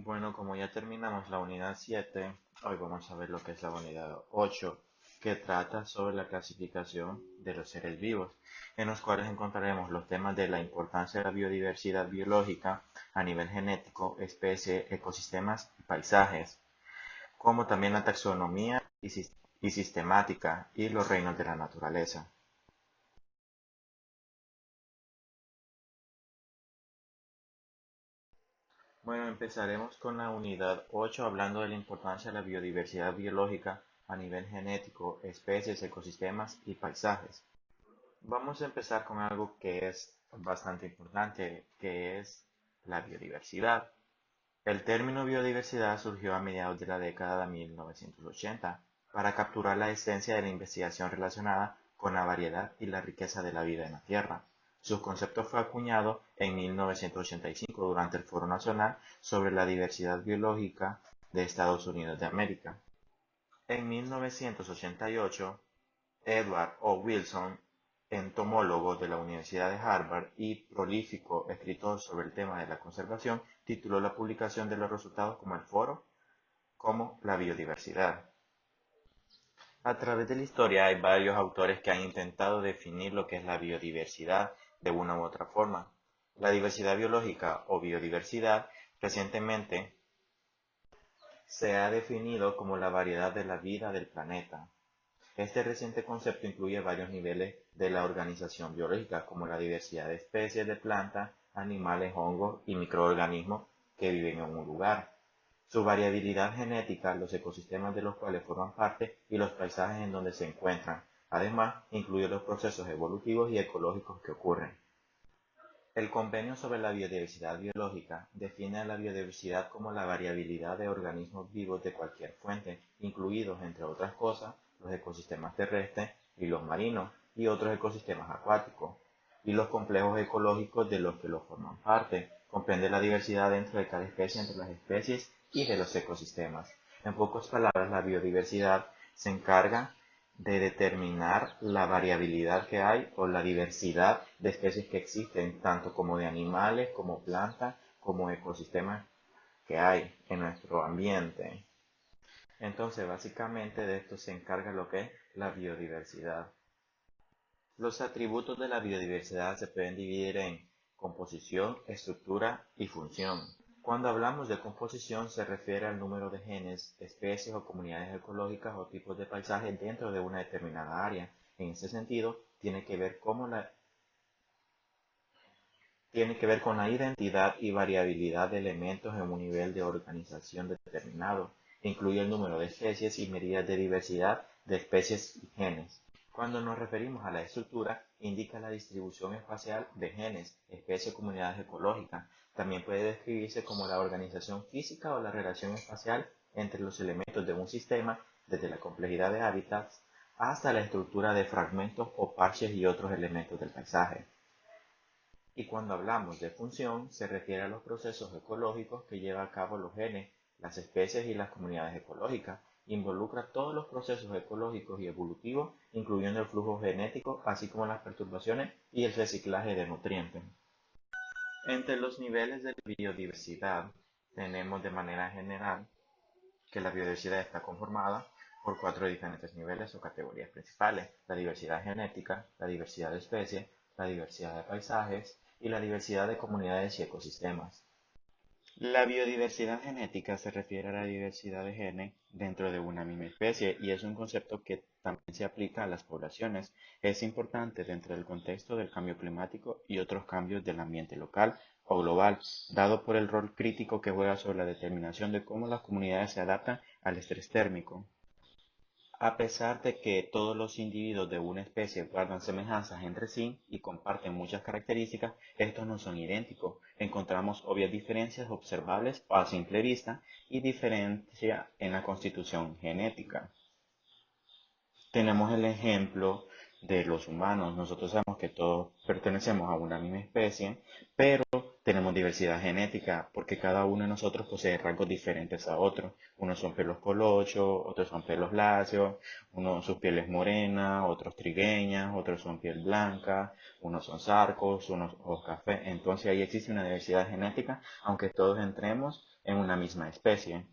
Bueno, como ya terminamos la unidad 7, hoy vamos a ver lo que es la unidad 8, que trata sobre la clasificación de los seres vivos, en los cuales encontraremos los temas de la importancia de la biodiversidad biológica a nivel genético, especie, ecosistemas y paisajes, como también la taxonomía y sistemática y los reinos de la naturaleza. Bueno, empezaremos con la unidad 8 hablando de la importancia de la biodiversidad biológica a nivel genético, especies, ecosistemas y paisajes. Vamos a empezar con algo que es bastante importante, que es la biodiversidad. El término biodiversidad surgió a mediados de la década de 1980 para capturar la esencia de la investigación relacionada con la variedad y la riqueza de la vida en la Tierra. Su concepto fue acuñado en 1985 durante el Foro Nacional sobre la Diversidad Biológica de Estados Unidos de América. En 1988, Edward O. Wilson, entomólogo de la Universidad de Harvard y prolífico escritor sobre el tema de la conservación, tituló la publicación de los resultados como el foro, como la biodiversidad. A través de la historia hay varios autores que han intentado definir lo que es la biodiversidad de una u otra forma. La diversidad biológica o biodiversidad recientemente se ha definido como la variedad de la vida del planeta. Este reciente concepto incluye varios niveles de la organización biológica, como la diversidad de especies de plantas, animales, hongos y microorganismos que viven en un lugar, su variabilidad genética, los ecosistemas de los cuales forman parte y los paisajes en donde se encuentran. Además, incluye los procesos evolutivos y ecológicos que ocurren. El Convenio sobre la Biodiversidad Biológica define a la biodiversidad como la variabilidad de organismos vivos de cualquier fuente, incluidos, entre otras cosas, los ecosistemas terrestres y los marinos y otros ecosistemas acuáticos, y los complejos ecológicos de los que los forman parte. Comprende la diversidad dentro de cada especie entre las especies y de los ecosistemas. En pocas palabras, la biodiversidad se encarga de determinar la variabilidad que hay o la diversidad de especies que existen, tanto como de animales, como plantas, como ecosistemas que hay en nuestro ambiente. Entonces, básicamente de esto se encarga lo que es la biodiversidad. Los atributos de la biodiversidad se pueden dividir en composición, estructura y función. Cuando hablamos de composición se refiere al número de genes, especies o comunidades ecológicas o tipos de paisajes dentro de una determinada área. En ese sentido, tiene que ver con la identidad y variabilidad de elementos en un nivel de organización determinado. Incluye el número de especies y medidas de diversidad de especies y genes. Cuando nos referimos a la estructura, indica la distribución espacial de genes, especies o comunidades ecológicas. También puede describirse como la organización física o la relación espacial entre los elementos de un sistema, desde la complejidad de hábitats hasta la estructura de fragmentos o parches y otros elementos del paisaje. Y cuando hablamos de función, se refiere a los procesos ecológicos que lleva a cabo los genes, las especies y las comunidades ecológicas. Involucra todos los procesos ecológicos y evolutivos, incluyendo el flujo genético, así como las perturbaciones y el reciclaje de nutrientes. Entre los niveles de biodiversidad, tenemos de manera general que la biodiversidad está conformada por cuatro diferentes niveles o categorías principales: la diversidad genética, la diversidad de especies, la diversidad de paisajes y la diversidad de comunidades y ecosistemas. La biodiversidad genética se refiere a la diversidad de genes dentro de una misma especie y es un concepto que también se aplica a las poblaciones. Es importante dentro del contexto del cambio climático y otros cambios del ambiente local o global, dado por el rol crítico que juega sobre la determinación de cómo las comunidades se adaptan al estrés térmico. A pesar de que todos los individuos de una especie guardan semejanzas entre sí y comparten muchas características, estos no son idénticos. Encontramos obvias diferencias observables a simple vista y diferencia en la constitución genética. Tenemos el ejemplo de los humanos. Nosotros sabemos que todos pertenecemos a una misma especie, pero Tenemos diversidad genética porque cada uno de nosotros posee rasgos diferentes a otros. Unos son pelos colochos, otros son pelos lacios, unos su piel es morena, otros trigueñas, otros son piel blanca, unos son sarcos, unos ojos café. Entonces ahí existe una diversidad genética, aunque todos entremos en una misma especie.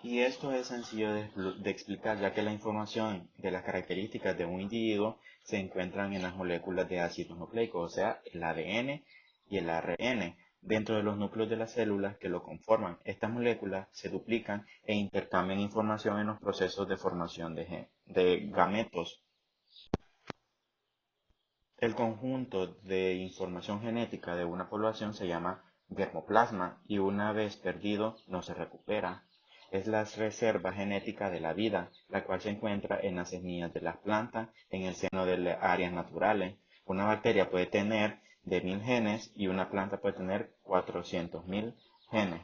Y esto es sencillo de explicar, ya que la información de las características de un individuo se encuentran en las moléculas de ácidos nucleicos, o sea, el ADN y el ARN, dentro de los núcleos de las células que lo conforman. Estas moléculas se duplican e intercambian información en los procesos de formación de gametos. El conjunto de información genética de una población se llama germoplasma y una vez perdido no se recupera. Es la reserva genética de la vida, la cual se encuentra en las semillas de las plantas en el seno de las áreas naturales. Una bacteria puede tener de 1000 genes y una planta puede tener 400.000 genes.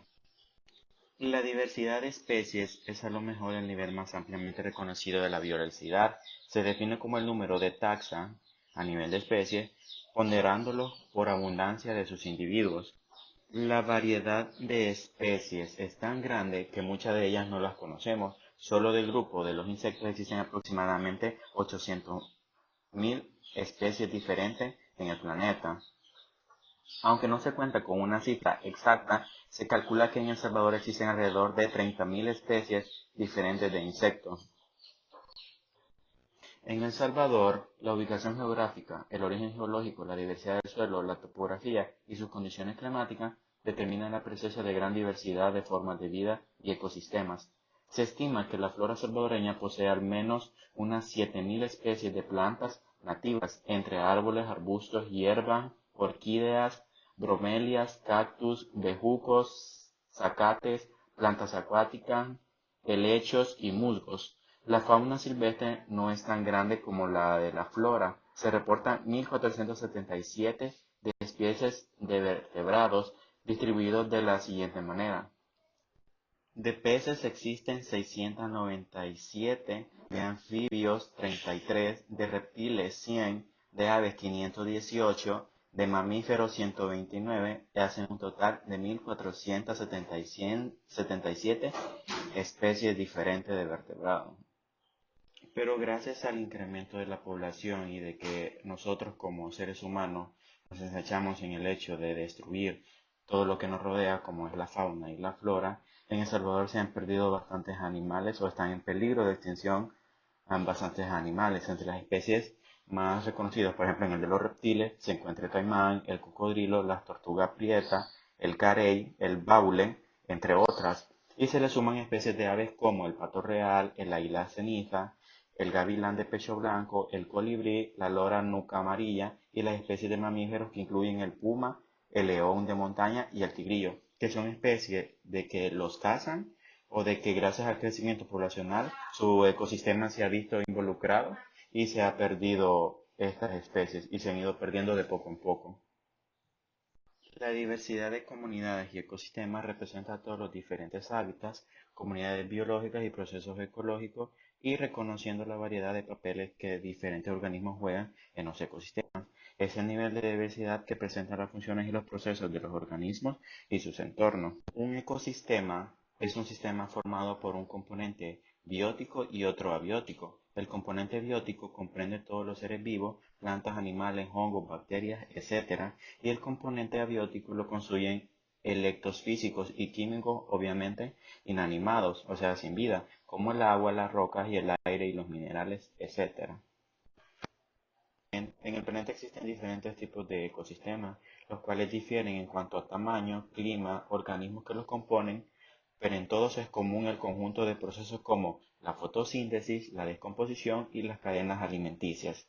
La diversidad de especies es a lo mejor el nivel más ampliamente reconocido de la biodiversidad. Se define como el número de taxa a nivel de especies, ponderándolo por abundancia de sus individuos. La variedad de especies es tan grande que muchas de ellas no las conocemos. Solo del grupo de los insectos existen aproximadamente 800.000 especies diferentes en el planeta. Aunque no se cuenta con una cifra exacta, se calcula que en El Salvador existen alrededor de 30.000 especies diferentes de insectos. En El Salvador, la ubicación geográfica, el origen geológico, la diversidad del suelo, la topografía y sus condiciones climáticas determinan la presencia de gran diversidad de formas de vida y ecosistemas. Se estima que la flora salvadoreña posee al menos unas 7.000 especies de plantas nativas, entre árboles, arbustos, hierbas, orquídeas, bromelias, cactus, bejucos, zacates, plantas acuáticas, helechos y musgos. La fauna silvestre no es tan grande como la de la flora. Se reportan 1.477 de especies de vertebrados distribuidos de la siguiente manera. De peces existen 697, de anfibios 33, de reptiles 100, de aves 518, de mamíferos 129, y hacen un total de 1.477 especies diferentes de vertebrados. Pero gracias al incremento de la población y de que nosotros como seres humanos nos echamos en el hecho de destruir todo lo que nos rodea, como es la fauna y la flora, en El Salvador se han perdido bastantes animales o están en peligro de extinción bastantes animales. Entre las especies más reconocidas, por ejemplo, en el de los reptiles, se encuentra el caimán, el cocodrilo, las tortugas prietas, el carey, el baule, entre otras. Y se le suman especies de aves como el pato real, el águila ceniza, el gavilán de pecho blanco, el colibrí, la lora nuca amarilla y las especies de mamíferos que incluyen el puma, el león de montaña y el tigrillo, que son especies de que los cazan o de que gracias al crecimiento poblacional su ecosistema se ha visto involucrado y se ha perdido estas especies y se han ido perdiendo de poco en poco. La diversidad de comunidades y ecosistemas representa todos los diferentes hábitats, comunidades biológicas y procesos ecológicos y reconociendo la variedad de papeles que diferentes organismos juegan en los ecosistemas. Es el nivel de diversidad que presenta las funciones y los procesos de los organismos y sus entornos. Un ecosistema es un sistema formado por un componente biótico y otro abiótico. El componente biótico comprende todos los seres vivos, plantas, animales, hongos, bacterias, etc. Y el componente abiótico lo constituyen electos físicos y químicos, obviamente inanimados, o sea, sin vida, como el agua, las rocas y el aire y los minerales, etc. En el planeta existen diferentes tipos de ecosistemas, los cuales difieren en cuanto a tamaño, clima, organismos que los componen, pero en todos es común el conjunto de procesos como la fotosíntesis, la descomposición y las cadenas alimenticias.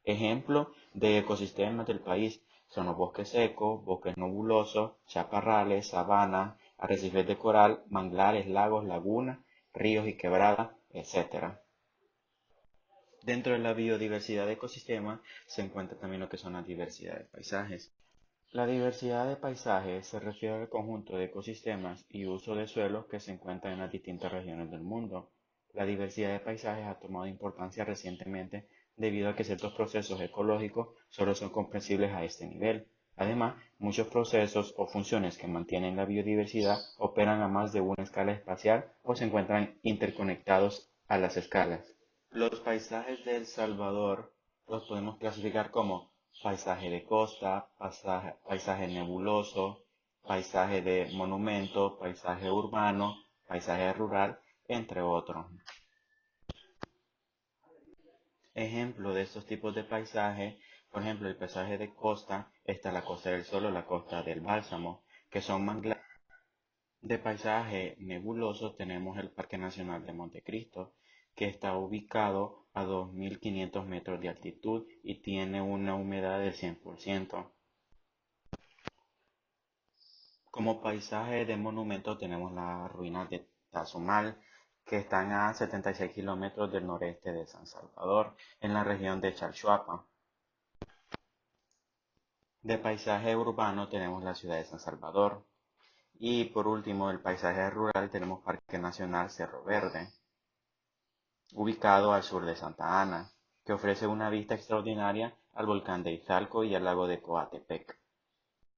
Ejemplo de ecosistemas del país son los bosques secos, bosques nebulosos, chaparrales, sabanas, arrecifes de coral, manglares, lagos, lagunas, ríos y quebradas, etc. Dentro de la biodiversidad de ecosistemas se encuentra también lo que son las diversidad de paisajes. La diversidad de paisajes se refiere al conjunto de ecosistemas y uso de suelos que se encuentran en las distintas regiones del mundo. La diversidad de paisajes ha tomado importancia recientemente debido a que ciertos procesos ecológicos solo son comprensibles a este nivel. Además, muchos procesos o funciones que mantienen la biodiversidad operan a más de una escala espacial o se encuentran interconectados a las escalas. Los paisajes de El Salvador los podemos clasificar como paisaje de costa, paisaje nebuloso, paisaje de monumento, paisaje urbano, paisaje rural, entre otros. Ejemplo de estos tipos de paisaje, por ejemplo, el paisaje de costa, está la Costa del Sol o la Costa del Bálsamo, que son manglares. De paisaje nebuloso tenemos el Parque Nacional de Montecristo, que está ubicado a 2.500 metros de altitud y tiene una humedad del 100%. Como paisaje de monumento tenemos las ruinas de Tazumal, que están a 76 kilómetros del noreste de San Salvador, en la región de Chalchuapa. De paisaje urbano tenemos la ciudad de San Salvador. Y por último, el paisaje rural tenemos Parque Nacional Cerro Verde, ubicado al sur de Santa Ana, que ofrece una vista extraordinaria al volcán de Izalco y al lago de Coatepec.